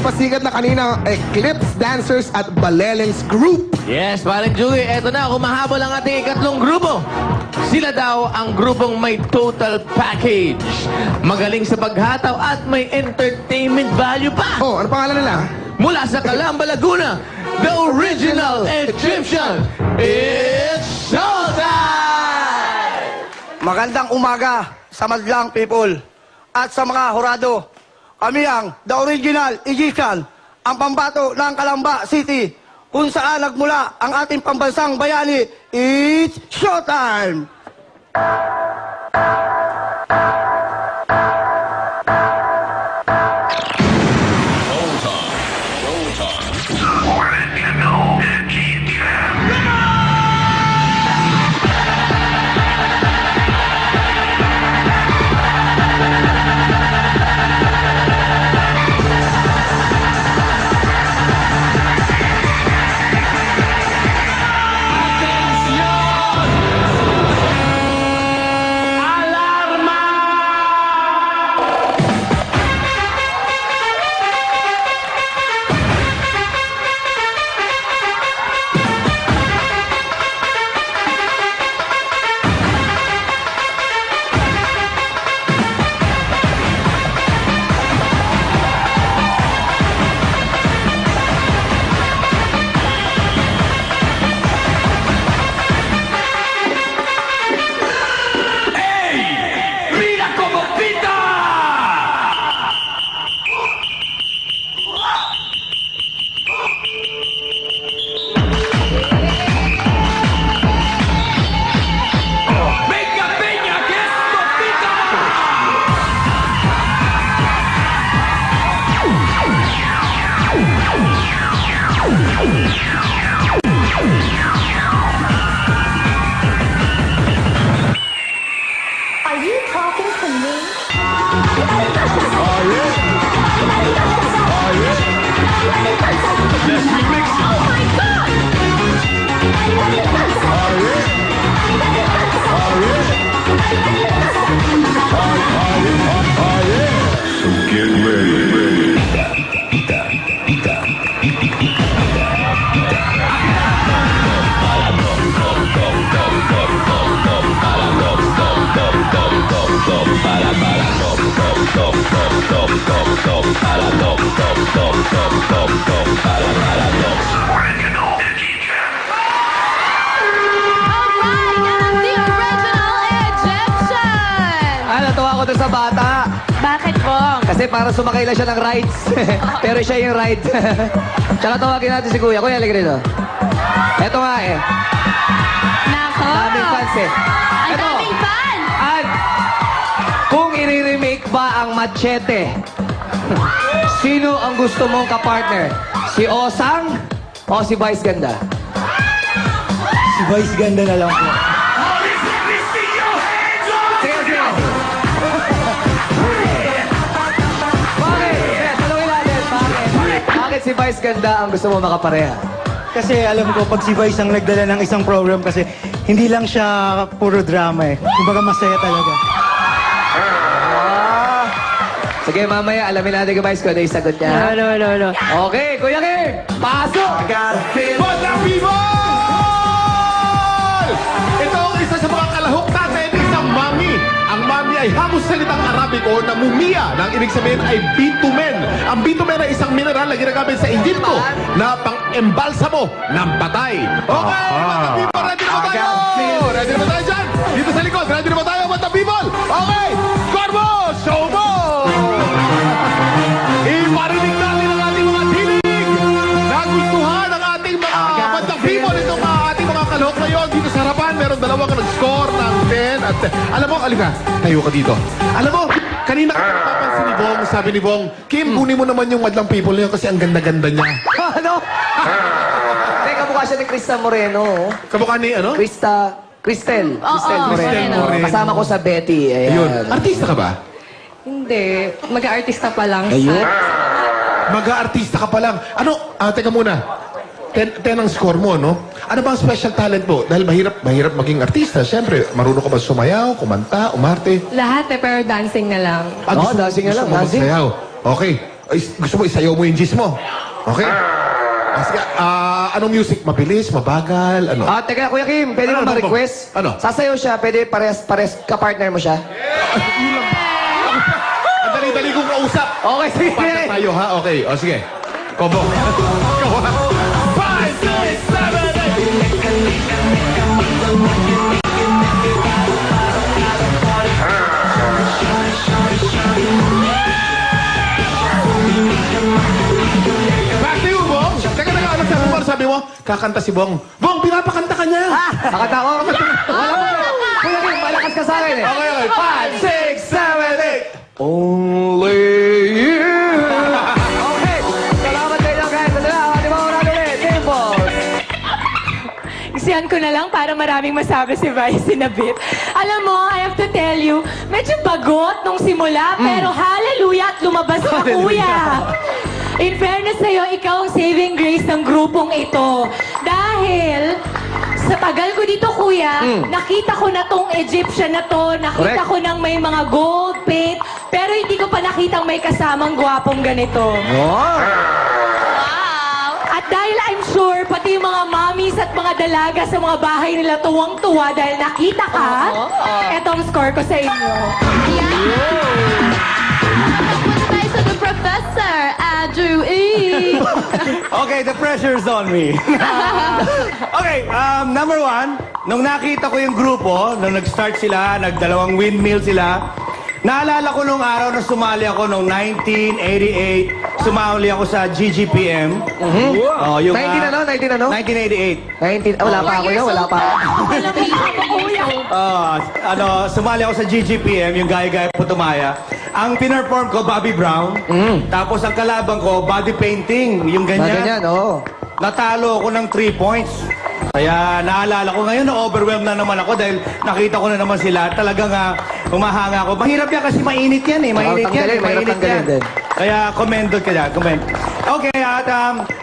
pasikat na kanina Eclipse Dancers at Balelens Group. Yes, parang Julie, eto na, kumahabol ang ating ikatlong grupo. Sila daw ang grupong may total package. Magaling sa paghataw at may entertainment value pa. Oh, ano pangalan nila? Mula sa Calamba, Laguna, the original Egyptian, it's showtime! Magandang umaga sa madlang people at sa mga hurado. Kami ang the original Egyptian, ang pambato ng Calamba City, kung saan nagmula ang ating pambansang bayani. It's showtime! Are you talking to me? Let's remix it. Oh my God! So get ready. Natuwa ko doon sa bata. Bakit po? Kasi para sumakay lang siya ng rides. Pero siya yung ride. Tsaka tawagin natin si Kuya. Kuya, halika rito. Eto nga eh. Nako! Daming fans eh. Ang Eto. daming fan! At kung i-remake ba ang Machete, sino ang gusto mong kapartner? Si Osang o si Vice Ganda? Si Vice Ganda na lang po. Sige, sige. Bakit? Sige, tanungin natin. Bakit? Bakit si Vice Ganda ang gusto mo makapareha? Kasi alam ko, pag si Vice ang nagdala ng isang program kasi hindi lang siya puro drama eh. Kumbaga masaya talaga. Sige, mamaya, alamin natin kay Vice kung ano yung sagot niya. No. Okay, Kuya Kim, pasok! Banda People! Ito ang isa sa mga kalahok natin, isang mami. Ang mami ay halos salitang Arabiko na mumia na ang ibig sabihin ay bitumen. Ang bitumen ay isang mineral na ginagamit sa Egypto na pang-embalsamo ng patay. Okay, Banda People, ready na ba tayo? Ready na ba tayo dyan? Dito sa likod, ready na ba tayo, Banda People? Okay, score mo! Show mo! Iparinig natin ang ating mga tinig! Nagustuhan ang ating mga bandang people. Itong ating mga kalahok ngayon dito sa harapan. Meron dalawang nag-score ng 10 at... Alam mo, alika, tayo ka dito. Alam mo, kanina ka napapansin ni Bong, sabi ni Bong, Kim, kunin mo naman yung madlang people niyo kasi ang ganda-ganda niya. Ano? Hindi, kamukha siya ni Krista Moreno. Kamukha ni, ano? Cristel. Oo, Moreno. Cristel Moreno. Kasama ko sa Betty. Ayan. Ayun. Artista ka ba? Hindi. Mag-aartista pa lang. Ayun. Mag-aartista ka pa lang. Ano? Teka muna. 10 ang score mo, no? Ano ba ang special talent mo? Dahil mahirap maging artista. Siyempre, marunong ka ba sumayaw, kumanta, umarte? Lahat pero dancing na lang. Oo, dancing na lang, gusto mo dancing. magsayaw. Okay. Ay, gusto mo isayaw mo yung gis mo? Okay? Sige, anong music? Mabilis? Mabagal? Ano? Teka, Kuya Kim, pwede Ano, mo ma-request? ano? Sasayaw siya, pwede pares ka-partner mo siya? Ang dali-dali kong kausap. Okay, sige. Partner tayo, ha? Okay. O, sige. Kobo. Ikaw, ha? 5, 6, 7, 8. Back to you, Bong. Teka, ano sabi mo? Ano sabi mo? Kakanta si Bong. Bong, pinapakanta ka niya. Nakata ko. Wala mo. Kuya Kim, malakas ka sa akin eh. Okay, okay. 5, 6, 7, 8. Only you. Okay. Salamat sa inyo guys. Ito na, di ba orado ulit? Dimples. Isiyan ko na lang para maraming masabi si Vice sinabit. Alam mo, I have to tell you, medyo bagot nung simula, pero hallelujah at lumabas ka, kuya. In fairness sa'yo, ikaw ang saving grace ng grupong ito. Dahil sa tagal ko dito, kuya, nakita ko na tong Egyptian na to, nakita Correct. ko nang may mga gold paint, pero hindi ko pa nakitang may kasamang gwapong ganito. Oh. At dahil I'm sure, pati yung mga mommies at mga dalaga sa mga bahay nila tuwang-tuwa dahil nakita ka, etong score ko sa inyo. Punta tayo sa The Professor, Andrew E. Okay, the pressure's on me. Okay, number one, nung nakita ko yung grupo, nung nag-start sila, nagdalawang windmill sila, naalala ko nung araw na sumali ako nung 1988, sumali ako sa GGPM. Oh, yung, 19 ano? 19 ano? 1988. 19. Wala pa ako yun, wala pa. Alam mo ako, kuya. Sumali ako sa GGPM, yung Gaya-Gaya Putumaya. Ang pinerform ko, Bobby Brown. Tapos ang kalaban ko, body painting, yung ganyan. Ganyan, oo. Natalo ako ng 3 points. Kaya naalala ko ngayon, na-overwhelmed na naman ako dahil nakita ko na naman sila. Talagang humahanga ako. Mahirap yan kasi mainit yan eh. Mainit yan. tanggalin, mahirap Mainit tanggalin yan. din. Kaya commended ka dyan. Comment. Okay, at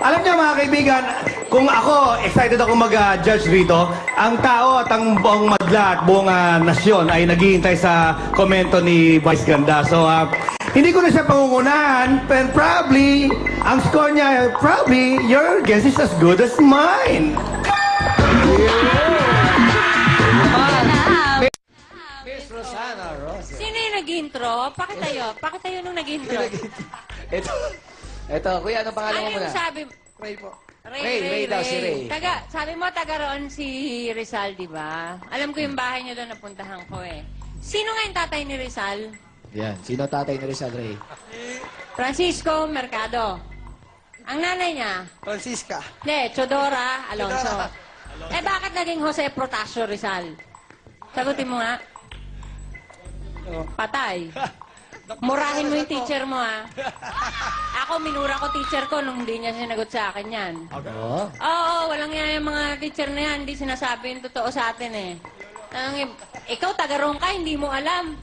alam niyo mga kaibigan, kung ako, excited ako mag-judge rito, ang tao at ang buong madla at buong nasyon ay naghihintay sa komento ni Vice Ganda. So, hindi ko na siya pangungunahan, but probably, ang score niya, probably, your guess is as good as mine. Miss Rosana Rosa. Sino yung nag-intro? Pakitayo nung nag-intro. Ito, kuya, anong pangalan mo Ano muna? yung sabi? Ray po. Ray, Ray daw si Ray. Sabi mo, taga roon si Rizal, di ba? Alam ko yung bahay niyo doon, napuntahan ko eh. Sino nga yung tatay ni Rizal? Yan, sino tatay ni Rizal Ray? Francisco Mercado. Ang nanay niya? Francisca. Hindi, Chodora Alonso. Eh, bakit naging Jose Protasio Rizal? Sagutin mo nga. Patay. Murahin mo yung teacher mo, ha? Ako, minura ko teacher ko nung hindi niya sinagot sa akin yan. Oo. Oo, walang yan yung mga teacher na yan. Hindi sinasabi yung totoo sa atin, eh. Ikaw, taga-roon ka, hindi mo alam.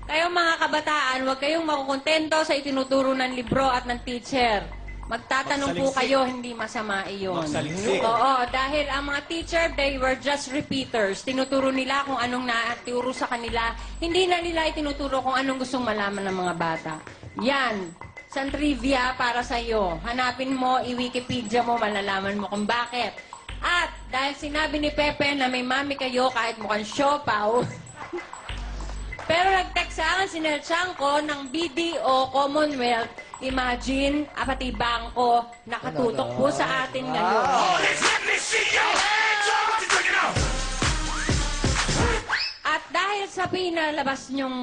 Kayo, mga kabataan, huwag kayong makukontento sa itinuturo ng libro at ng teacher. Magtatanong po kayo, hindi masama iyon. Oo, dahil ang mga teacher, they were just repeaters. Tinuturo nila kung anong naturo sa kanila. Hindi na nila itinuturo kung anong gustong malaman ng mga bata. Yan. San trivia para sa iyo. Hanapin mo, i-Wikipedia mo, malalaman mo kung bakit. At dahil sinabi ni Pepe na may mami kayo kahit mukhang siopaw, pero nag-text sa akin, sinerchan ko ng BDO Commonwealth. Imagine, pati bangko, nakatutok po sa atin ngayon. At dahil sa pinalabas niyong,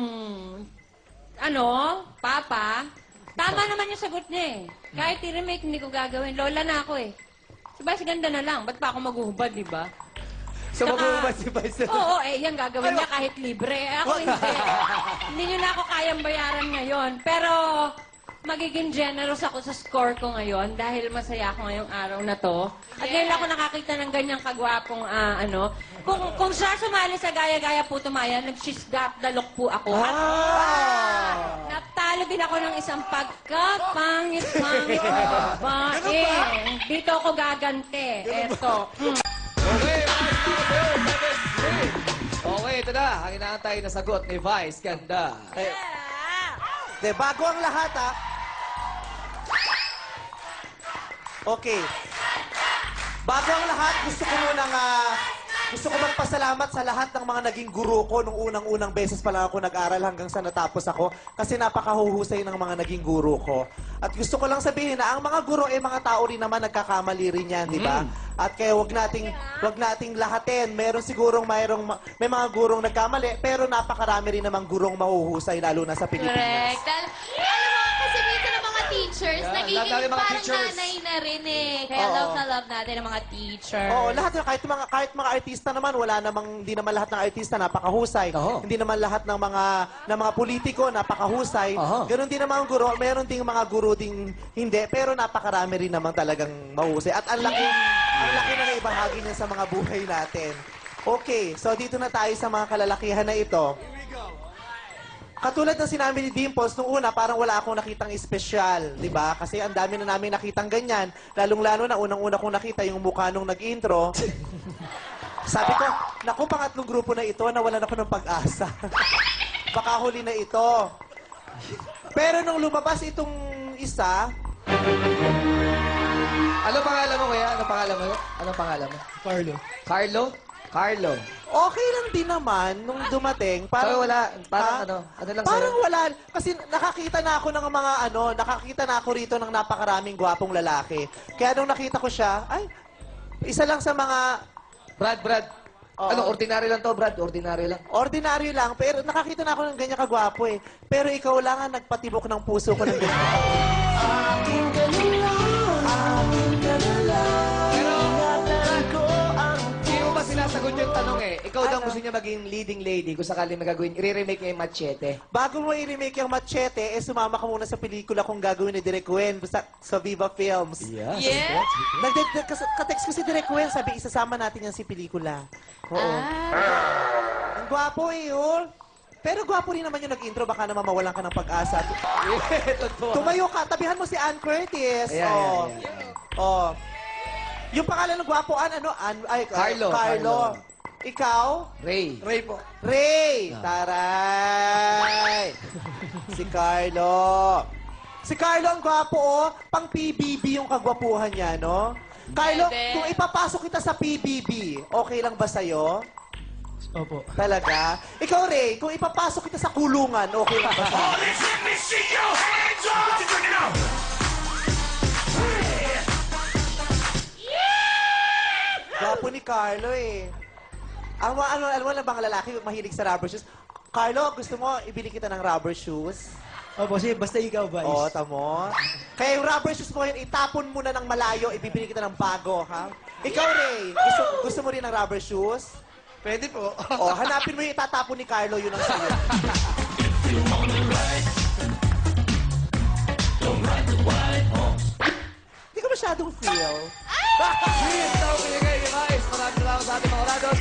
Papa, tama naman yung sagot niya eh. Kahit i-remake, hindi ko gagawin. Lola na ako eh. Si Vice ganda na lang. Ba't pa ako maguhubad, di ba? So, mag-uubad si Vice. Oo, yan gagawin niya kahit libre. Ako hindi. Hindi niyo na ako kayang bayaran ngayon. Pero, magiging generous ako sa score ko ngayon dahil masaya ako ngayong araw na to. At ngayon ako nakakita ng ganyang kagwapong, Kung siya sumali sa Gaya-Gaya Putumaya, nag-she's got the look po ako. At natalo din ako ng isang pagkapangit-pangit na babae. Dito ako gagante. Eto. Okay, ito na. Ang inaantay na sagot ni Vice Ganda. De, bago ang lahat, Okay. Bago ang lahat, gusto ko magpasalamat sa lahat ng mga naging guro ko nung unang-unang beses pa lang ako nag-aral hanggang sa natapos ako kasi napakahuhusay ng mga naging guro ko. At gusto ko lang sabihin na ang mga guro mga tao rin naman nagkakamali rin yan, di ba? At kaya wag nating lahatin. Meron sigurong may mga gurong nagkamali pero napakarami rin namang gurong mahuhusay lalo na sa Pilipinas. Correct. Alam mo, kasi minsan ang mga teachers, Yeah, nagiging love natin mga parang teachers. nanay na rin eh. Kaya Oo. love na love natin ang mga teachers. Oo, lahat kahit mga artista naman hindi naman lahat ng artista napakahusay. Oo. Hindi naman lahat ng mga politiko napakahusay. Oo. Ganon din naman ang guro, meron ding mga guro ding hindi, pero napakarami rin naman talagang mahusay. At ang laki na naibahagi niya sa mga buhay natin. Okay, so dito na tayo sa mga kalalakihan na ito. Katulad ng sinabi ni Dimples, nung una, parang wala akong nakitang espesyal, di ba? Kasi ang dami na namin nakitang ganyan. Lalong-lalo na unang-una kong nakita yung mukha nung nag-intro. Sabi ko, naku, pangatlong grupo na ito, nawalan ako ng pag-asa. Baka huli na ito. Pero nung lumabas itong isa, Ano pangalan mo, kuya? Ano pangalan mo? Anong pangalan mo? Carlo. Carlo? Carlo. okay lang din naman nung dumating. Parang wala. Parang Ha? ano lang Parang sa'yo? wala. Kasi nakakita na ako ng nakakita na ako rito ng napakaraming gwapong lalaki. Kaya nung nakita ko siya, ay, isa lang sa mga Brad. Oo. Ano, ordinary lang to, Brad? Ordinary lang. ordinaryo lang, pero nakakita na ako ng ganyan kagwapo eh. Pero ikaw lang ang nagpatibok ng puso ko ng ganyan. Hindi mo ba sinasagot yung tanong eh? Ikaw daw gusto niya maging leading lady kung sakaling magagawin. I-remake niya yung Machete. Bago mo i-remake yung Machete, sumama ka muna sa pelikula kung gagawin ni Direk Wen sa Viva Films. Yeah. Yeah? Ka-text ko si Direk Wen, sabi isasama natin yan si pelikula. Oo. Ang gwapo eh, oh. Pero gwapo rin naman yung nag-intro, baka naman mawalan ka ng pag-asa. Tumayo ka, tabihan mo si Ann Curtis. Ayan, Oh. ayan, ayan. Oh. Yung pangalan ng gwapo, Carlo. Ikaw? Ray. Ray po. Ray! Taray! Si Carlo. Si Carlo ang gwapo, oh. Pang PBB yung kagwapuhan niya, no? Carlo, Pwede. kung ipapasok kita sa PBB, okay lang ba sa'yo? Opo. Talaga? Ikaw, Ray, kung ipapasok kita sa kulungan, okay lang ba sa'yo? Gwapo ni Carlo, eh. Alam mo na bang lalaki mahilig sa rubber shoes? Carlo, gusto mo ibili kita ng rubber shoes? Opo, sige, basta ikaw, Vice. Oo, tamo. Kaya yung rubber shoes mo ngayon, itapon mo na ng malayo, ibibili kita ng bago, ha? Ikaw, Ray, gusto mo rin ng rubber shoes? Pwede po. O, hanapin mo yung itatapon ni Carlo, yun ang sa'yo. Hindi ko masyadong feel. Please, daw pinigay ni Vice. Maraming salamat sa ating mga rados.